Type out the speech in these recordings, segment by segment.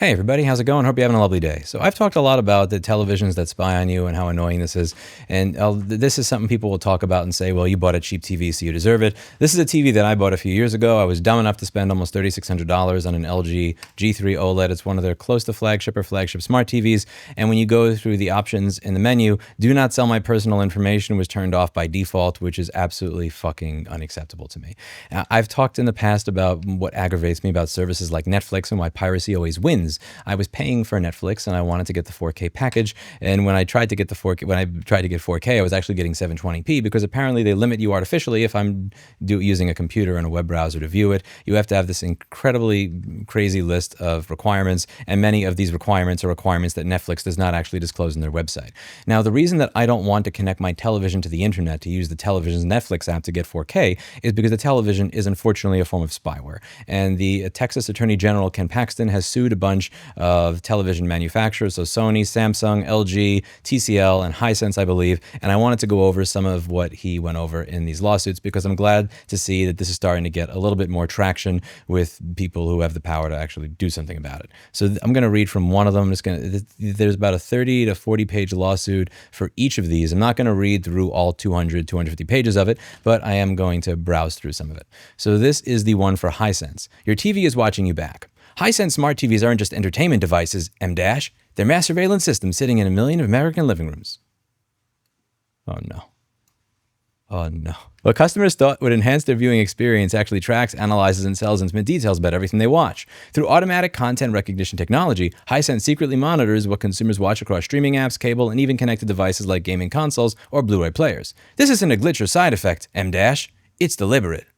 Hey everybody, how's it going? Hope you're having a lovely day. So I've talked a lot about the televisions that spy on you and how annoying this is. And this is something people will talk about and say, well, you bought a cheap TV, so you deserve it. This is a TV that I bought a few years ago. I was dumb enough to spend almost $3,600 on an LG G3 OLED. It's one of their close to flagship or flagship smart TVs. And when you go through the options in the menu, do not sell my personal information was turned off by default, which is absolutely fucking unacceptable to me. I've talked in the past about what aggravates me about services like Netflix and why piracy always wins. I was paying for Netflix and I wanted to get the 4K package. And when I tried to get the 4K, when I tried to get 4K, I was actually getting 720p because apparently they limit you artificially. If I'm using a computer and a web browser to view it, you have to have this incredibly crazy list of requirements. And many of these requirements are requirements that Netflix does not actually disclose in their website. Now, the reason that I don't want to connect my television to the internet to use the television's Netflix app to get 4K is because the television is unfortunately a form of spyware. And the Texas Attorney General, Ken Paxton, has sued a bunch of television manufacturers, so Sony, Samsung, LG, TCL, and Hisense, I believe. And I wanted to go over some of what he went over in these lawsuits because I'm glad to see that this is starting to get a little bit more traction with people who have the power to actually do something about it. So I'm going to read from one of them. There's about a 30 to 40 page lawsuit for each of these. I'm not going to read through all 250 pages of it, but I am going to browse through some of it. So this is the one for Hisense. Your TV is watching you back. Hisense smart TVs aren't just entertainment devices, M-dash. They're mass surveillance systems sitting in 1 million American living rooms. Oh no. Oh no. What customers thought would enhance their viewing experience actually tracks, analyzes, and sells intimate details about everything they watch. Through automatic content recognition technology, Hisense secretly monitors what consumers watch across streaming apps, cable, and even connected devices like gaming consoles or Blu-ray players. This isn't a glitch or side effect, M-dash. It's deliberate.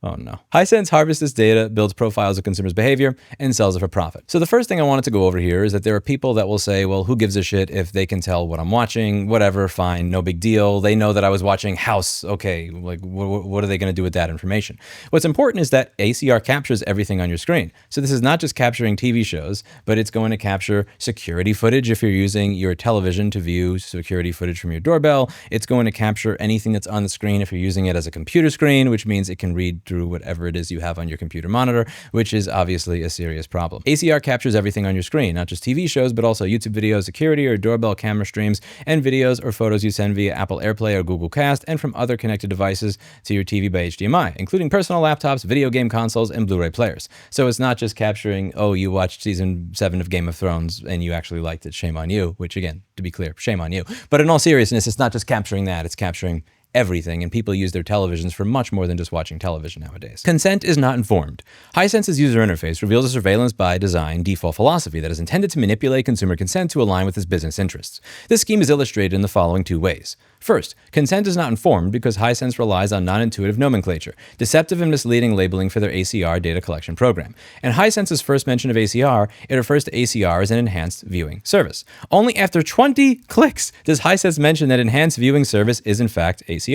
Oh no. Hisense harvests this data, builds profiles of consumers' behavior, and sells it for profit. So the first thing I wanted to go over here is that there are people that will say, well, who gives a shit if they can tell what I'm watching? Whatever, fine, no big deal. They know that I was watching House. Okay, like what are they going to do with that information? What's important is that ACR captures everything on your screen. So this is not just capturing TV shows, but it's going to capture security footage if you're using your television to view security footage from your doorbell. It's going to capture anything that's on the screen if you're using it as a computer screen, which means it can read through whatever it is you have on your computer monitor, which is obviously a serious problem. ACR captures everything on your screen, not just TV shows, but also YouTube videos, security or doorbell camera streams, and videos or photos you send via Apple AirPlay or Google Cast, and from other connected devices to your TV by HDMI, including personal laptops, video game consoles, and Blu-ray players. So it's not just capturing, oh, you watched season 7 of Game of Thrones and you actually liked it, shame on you, which again, to be clear, shame on you. But in all seriousness, it's not just capturing that, it's capturing everything, and people use their televisions for much more than just watching television nowadays. Consent is not informed. Hisense's user interface reveals a surveillance by design default philosophy that is intended to manipulate consumer consent to align with its business interests. This scheme is illustrated in the following two ways. First, consent is not informed because Hisense relies on non-intuitive nomenclature, deceptive and misleading labeling for their ACR data collection program. In Hisense's first mention of ACR, it refers to ACR as an enhanced viewing service. Only after 20 clicks does Hisense mention that enhanced viewing service is in fact ACR.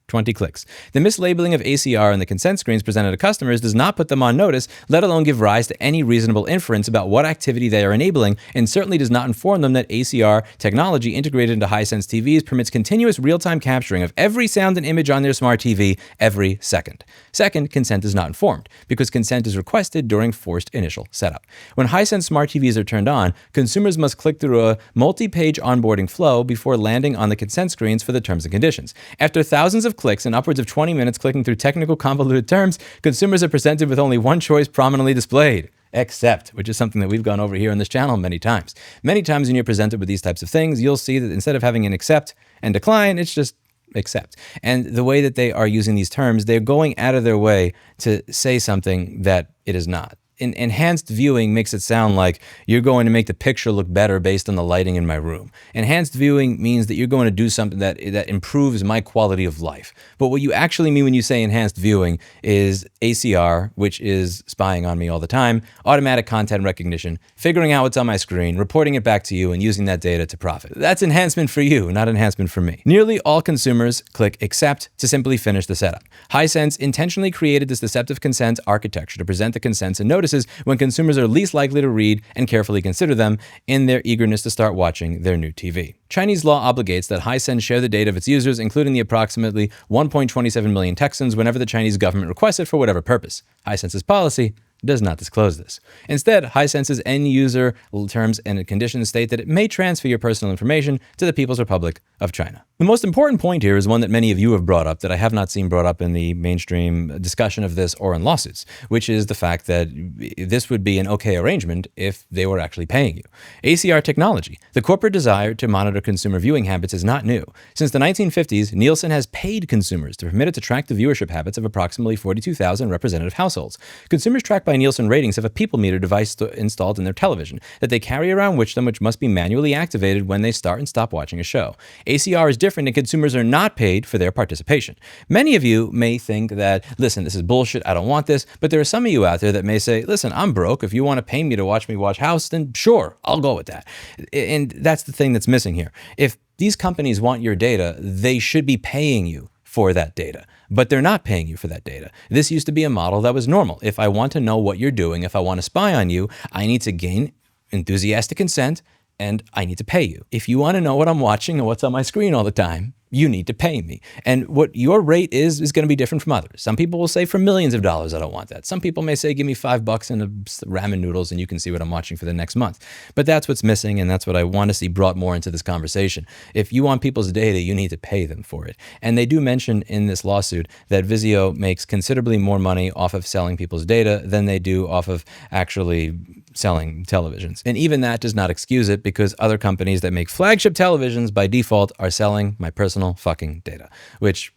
20 clicks. The mislabeling of ACR in the consent screens presented to customers does not put them on notice, let alone give rise to any reasonable inference about what activity they are enabling, and certainly does not inform them that ACR technology integrated into Hisense TVs permits continuous real-time capturing of every sound and image on their smart TV every second. Second, consent is not informed, because consent is requested during forced initial setup. When Hisense smart TVs are turned on, consumers must click through a multi-page onboarding flow before landing on the consent screens for the terms and conditions. After thousands of clicks and upwards of 20 minutes clicking through technical convoluted terms, consumers are presented with only one choice prominently displayed: accept, which is something that we've gone over here on this channel many times. Many times when you're presented with these types of things, you'll see that instead of having an accept and decline, it's just accept. And the way that they are using these terms, they're going out of their way to say something that it is not. Enhanced viewing makes it sound like you're going to make the picture look better based on the lighting in my room. Enhanced viewing means that you're going to do something that improves my quality of life. But what you actually mean when you say enhanced viewing is ACR, which is spying on me all the time, automatic content recognition, figuring out what's on my screen, reporting it back to you, and using that data to profit. That's enhancement for you, not enhancement for me. Nearly all consumers click accept to simply finish the setup. Hisense intentionally created this deceptive consent architecture to present the consents and notices when consumers are least likely to read and carefully consider them in their eagerness to start watching their new TV. Chinese law obligates that Hisense share the data of its users, including the approximately 1.27 million Texans, whenever the Chinese government requests it for whatever purpose. Hisense's policy does not disclose this. Instead, Hisense's end user terms and conditions state that it may transfer your personal information to the People's Republic of China. The most important point here is one that many of you have brought up that I have not seen brought up in the mainstream discussion of this or in lawsuits, which is the fact that this would be an okay arrangement if they were actually paying you. ACR Technology, the corporate desire to monitor consumer viewing habits, is not new. Since the 1950s, Nielsen has paid consumers to permit it to track the viewership habits of approximately 42,000 representative households. Consumers tracked by Nielsen ratings have a people meter device installed in their television that they carry around with them, which must be manually activated when they start and stop watching a show. ACR is different and consumers are not paid for their participation. Many of you may think that, listen, this is bullshit, I don't want this, but there are some of you out there that may say, listen, I'm broke. If you want to pay me to watch House, then sure, I'll go with that. And that's the thing that's missing here. If these companies want your data, they should be paying you for that data, but they're not paying you for that data. This used to be a model that was normal. If I want to know what you're doing, if I want to spy on you, I need to gain enthusiastic consent and I need to pay you. If you want to know what I'm watching and what's on my screen all the time, you need to pay me. And what your rate is going to be different from others. Some people will say for millions of dollars, I don't want that. Some people may say, give me $5 and a ramen noodles and you can see what I'm watching for the next month. But that's what's missing, and that's what I want to see brought more into this conversation. If you want people's data, you need to pay them for it. And they do mention in this lawsuit that Vizio makes considerably more money off of selling people's data than they do off of actually selling televisions. And even that does not excuse it, because other companies that make flagship televisions by default are selling my personal fucking data, which,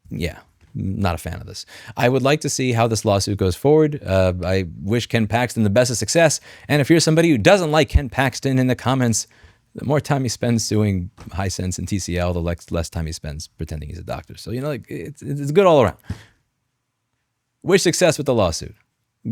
yeah, not a fan of this. I would like to see how this lawsuit goes forward. I wish Ken Paxton the best of success. And if you're somebody who doesn't like Ken Paxton, in the comments, the more time he spends suing Hisense and TCL, the less time he spends pretending he's a doctor. So, it's good all around. Wish success with the lawsuit.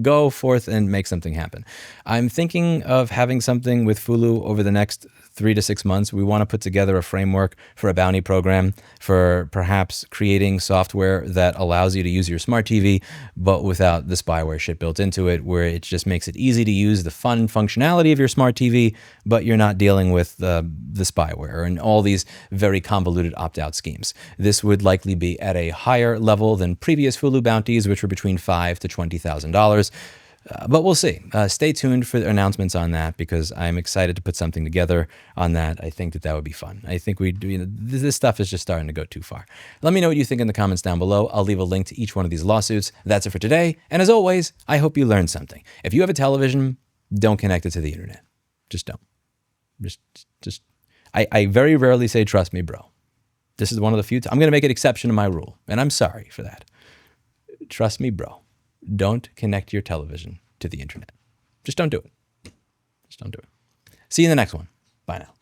Go forth and make something happen. I'm thinking of having something with Fulu over the next 3 to 6 months. We want to put together a framework for a bounty program for perhaps creating software that allows you to use your smart TV, but without the spyware shit built into it, where it just makes it easy to use the fun functionality of your smart TV, but you're not dealing with the spyware and all these very convoluted opt-out schemes. This would likely be at a higher level than previous Hulu bounties, which were between $5,000 to $20,000. But we'll see. Stay tuned for the announcements on that, because I'm excited to put something together on that. I think that would be fun. I think this stuff is just starting to go too far. Let me know what you think in the comments down below. I'll leave a link to each one of these lawsuits. That's it for today. And as always, I hope you learned something. If you have a television, don't connect it to the internet. Just don't. I very rarely say, trust me, bro. This is one of the few times. I'm going to make an exception to my rule, and I'm sorry for that. Trust me, bro. Don't connect your television to the internet. Just don't do it. Just don't do it. See you in the next one. Bye now.